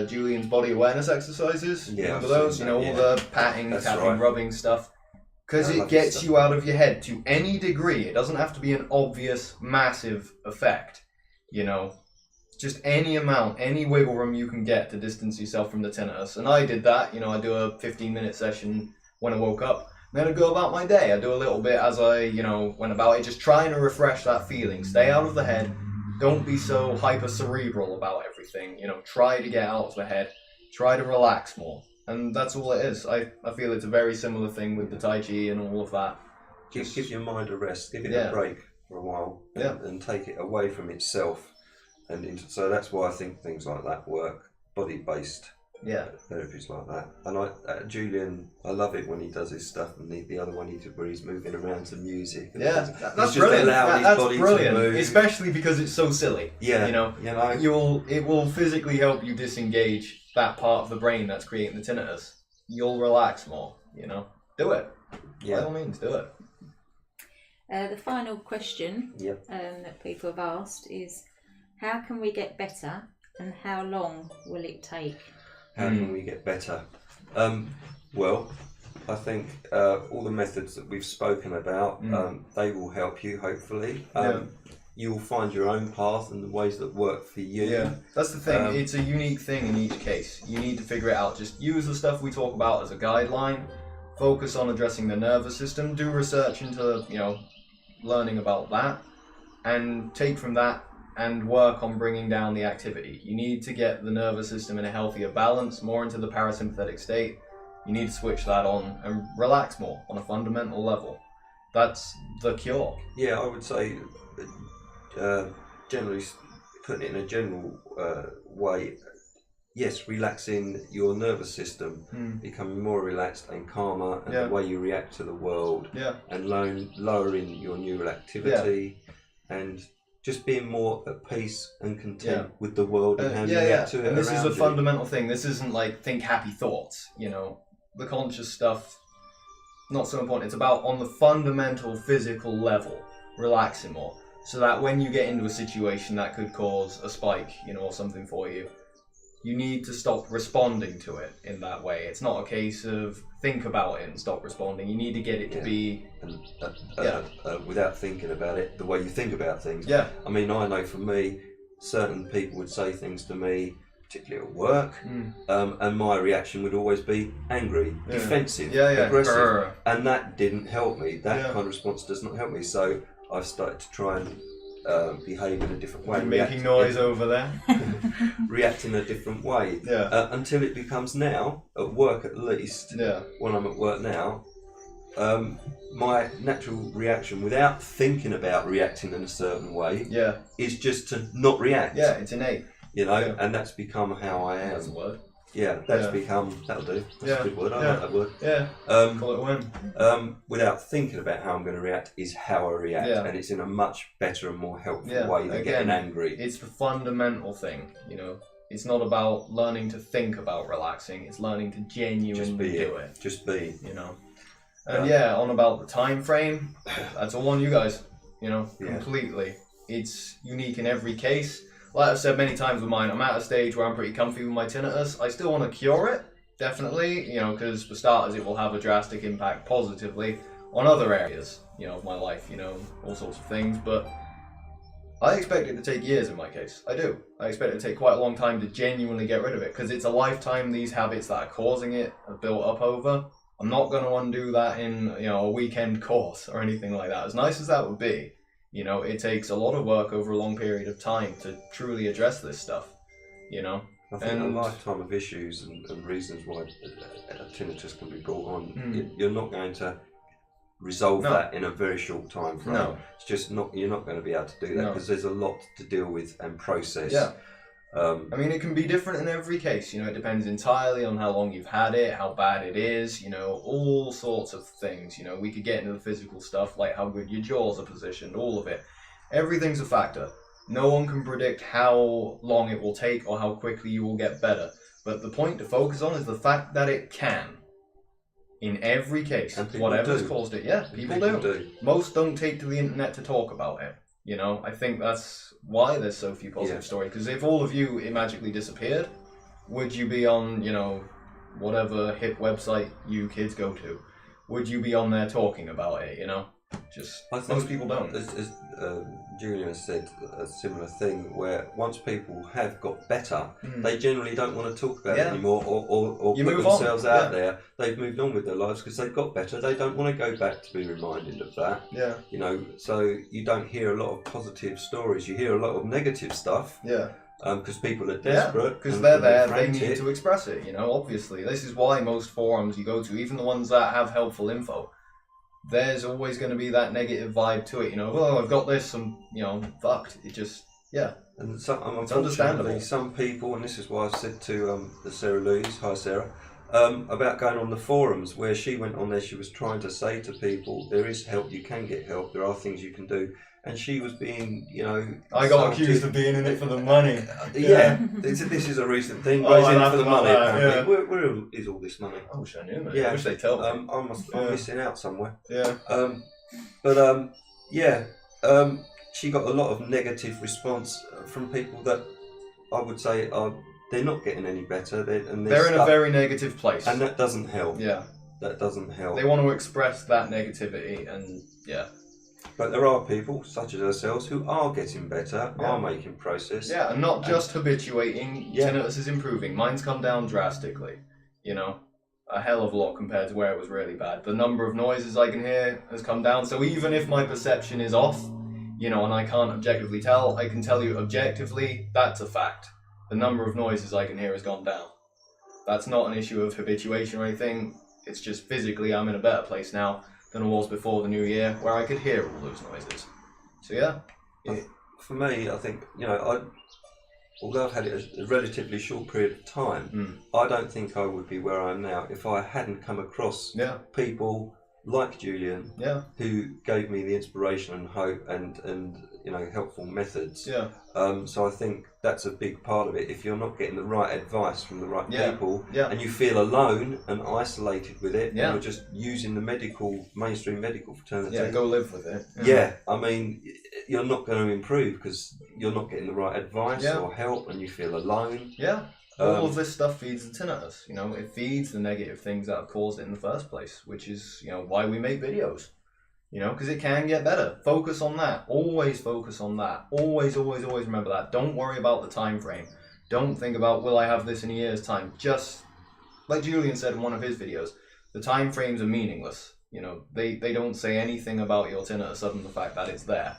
Julian's body awareness exercises. Remember those? You know, all the patting, tapping, rubbing stuff. Because it gets you out of your head to any degree. It doesn't have to be an obvious, massive effect. You know, just any amount, any wiggle room you can get to distance yourself from the tinnitus. And I did that. You know, I do a 15-minute session when I woke up. Then I'd go about my day. I'd do a little bit as I, you know, went about it, just trying to refresh that feeling. Stay out of the head. Don't be so hyper-cerebral about everything. You know, try to get out of the head. Try to relax more. And that's all it is. I feel it's a very similar thing with the Tai Chi and all of that. Just give your mind a rest. Give it a break for a while. And take it away from itself. So that's why I think things like that work. Body-based. Therapies like that. And Julian, I love it when he does his stuff, and the other one where he's moving around to music. That's brilliant. That's brilliant, especially because it's so silly. You know, it will physically help you disengage that part of the brain that's creating the tinnitus. You'll relax more. You know, do it. By all means, do it. The final question that people have asked is, how can we get better, and how long will it take? How can we get better? Well, I think all the methods that we've spoken about, they will help you, hopefully. You'll find your own path and the ways that work for you. Yeah, that's the thing. It's a unique thing in each case. You need to figure it out. Just use the stuff we talk about as a guideline. Focus on addressing the nervous system. Do research into, learning about that. And take from that and work on bringing down the activity. You need to get the nervous system in a healthier balance, more into the parasympathetic state. You need to switch that on and relax more on a fundamental level. That's the cure. Yeah, I would say, generally putting it in a general way, yes, relaxing your nervous system, becoming more relaxed and calmer, and the way you react to the world, and lowering your neural activity, and just being more at peace and content with the world and how you react to it. And this is a you. fundamental thing. This isn't like think happy thoughts, The conscious stuff, not so important. It's about on the fundamental physical level, relaxing more. So that when you get into a situation that could cause a spike, or something for you, you need to stop responding to it in that way. It's not a case of think about it and stop responding. You need to get it to be... without thinking about it, the way you think about things. Yeah. I mean, I know for me, certain people would say things to me, particularly at work, and my reaction would always be angry, defensive, aggressive. And that didn't help me. That kind of response does not help me. So I've started to try and behave in a different way. You're making noise over there. React in a different way. Until it becomes now, at work at least, when I'm at work now, my natural reaction, without thinking about reacting in a certain way, is just to not react. Yeah, it's innate. And that's become how I am. That's a word. Yeah, that's become, that'll do. That's a good word, I like that word. Yeah, call it when. Without thinking about how I'm going to react is how I react, and it's in a much better and more helpful way than getting angry. It's the fundamental thing, It's not about learning to think about relaxing, it's learning to genuinely do it. Just be. And on about the time frame, that's all on you guys, completely. It's unique in every case. Like I've said many times with mine, I'm at a stage where I'm pretty comfy with my tinnitus. I still want to cure it, definitely, because for starters it will have a drastic impact positively on other areas, of my life, all sorts of things. But I expect it to take years in my case. I do. I expect it to take quite a long time to genuinely get rid of it, because it's a lifetime these habits that are causing it have built up over. I'm not going to undo that in, a weekend course or anything like that, as nice as that would be. It takes a lot of work over a long period of time to truly address this stuff, I think a lifetime of issues and reasons why a tinnitus can be brought on, you're not going to resolve that in a very short time frame. No. It's just not, you're not going to be able to do that because there's a lot to deal with and process. Yeah. I mean, it can be different in every case, it depends entirely on how long you've had it, how bad it is, all sorts of things, we could get into the physical stuff, like how good your jaws are positioned, all of it. Everything's a factor. No one can predict how long it will take or how quickly you will get better, but the point to focus on is the fact that it can. In every case, whatever's caused it, people do. Most don't take to the internet to talk about it. I think that's why there's so few positive stories. Because if all of you it magically disappeared, would you be on, whatever hip website you kids go to? Would you be on there talking about it? Just most people don't. As Julian said, a similar thing where once people have got better, they generally don't want to talk about it anymore or put themselves out there. They've moved on with their lives because they've got better. They don't want to go back to be reminded of that. Yeah. So you don't hear a lot of positive stories. You hear a lot of negative stuff. Yeah. Because people are desperate. Because they're there, they need to express it, obviously. This is why most forums you go to, even the ones that have helpful info, there's always going to be that negative vibe to it, I've got this, I'm fucked. It just, And it's understandable. Some people, and this is why I said to Sarah Louise, hi Sarah, about going on the forums, where she went on there, she was trying to say to people, there is help, you can get help, there are things you can do. And she was being, I got accused of being in it for the money. This is a recent thing, raising it for the money. Where is all this money? I wish I knew, man. I wish they told me. I'm missing out somewhere. Yeah. She got a lot of negative response from people that I would say are they're not getting any better. They're in a very negative place. And that doesn't help. Yeah. That doesn't help. They want to express that negativity, and yeah. But there are people, such as ourselves, who are getting better, are making progress. Yeah, and not just habituating. Tinnitus is improving. Mine's come down drastically. You know, a hell of a lot compared to where it was really bad. The number of noises I can hear has come down. So even if my perception is off, you know, and I can't objectively tell, I can tell you objectively that's a fact. The number of noises I can hear has gone down. That's not an issue of habituation or anything. It's just physically I'm in a better place now than I was before the new year, where I could hear all those noises. So yeah. For me, I think, you know, although I've had it a relatively short period of time, I don't think I would be where I am now if I hadn't come across people like Julian, who gave me the inspiration and hope and you know, helpful methods. So I think that's a big part of it. If you're not getting the right advice from the right people, and you feel alone and isolated with it, and you're just using the mainstream medical fraternity, go live with it. I mean, you're not going to improve because you're not getting the right advice or help, and you feel alone. All of this stuff feeds the tinnitus. You know, it feeds the negative things that have caused it in the first place, which is, you know, why we make videos. You know, because it can get better. Focus on that. Always focus on that. Always, always, always remember that. Don't worry about the time frame. Don't think about, will I have this in a year's time? Just, like Julian said in one of his videos, the time frames are meaningless. You know, they don't say anything about your tinnitus other than the fact that it's there.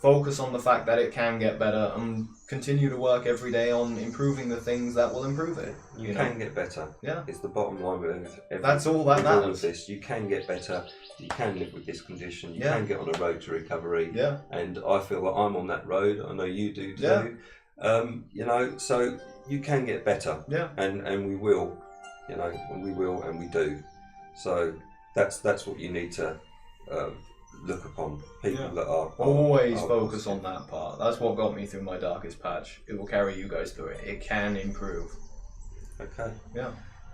Focus on the fact that it can get better and continue to work every day on improving the things that will improve it. You can get better. It's the bottom line with everything. That's all that matters. All of this, you can get better. You can live with this condition. You can get on a road to recovery. And I feel that I'm on that road. I know you do too. You know, so you can get better. And we will. You know, and we will, and we do. So that's what you need to look upon. People that are always focus on that part. That's what got me through my darkest patch. It will carry you guys through it. It can improve. Okay.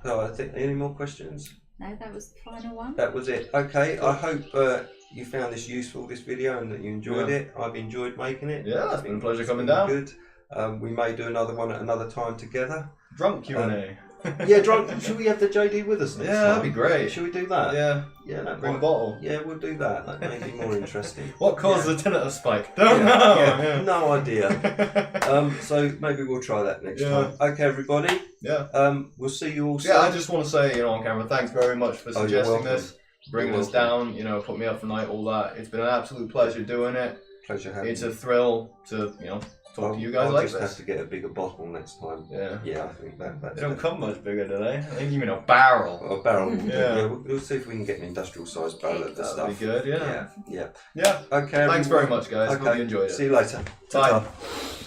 So I think, any more questions? No, that was the final one. That was it. Okay. I hope you found this useful, this video, and that you enjoyed it. I've enjoyed making it. It's been a pleasure coming down. Good. We may do another one at another time together. Drunk Q&A. Drunk. Should we have the JD with us next time? That'd be great. Should we do that? Bring a bottle. We'll do that. That may be more interesting. What caused the tinnitus spike? Don't know. No idea. So maybe we'll try that next time. Okay, everybody. We'll see you all soon. I just want to say, you know, on camera, thanks very much for suggesting this, bringing us down, you know, put me up for night, all that. It's been an absolute pleasure doing it. Pleasure having you. It's a thrill to, you know, talk to you guys I'll like just this. have to get a bigger bottle next time. I think that's they don't come much bigger, do they? I think you mean a barrel. A barrel. We'll see if we can get an industrial sized barrel of the stuff. That'd be good. Yeah. Okay. Thanks very much, guys. Hope you enjoyed it. See you later. Bye. Ta-ta.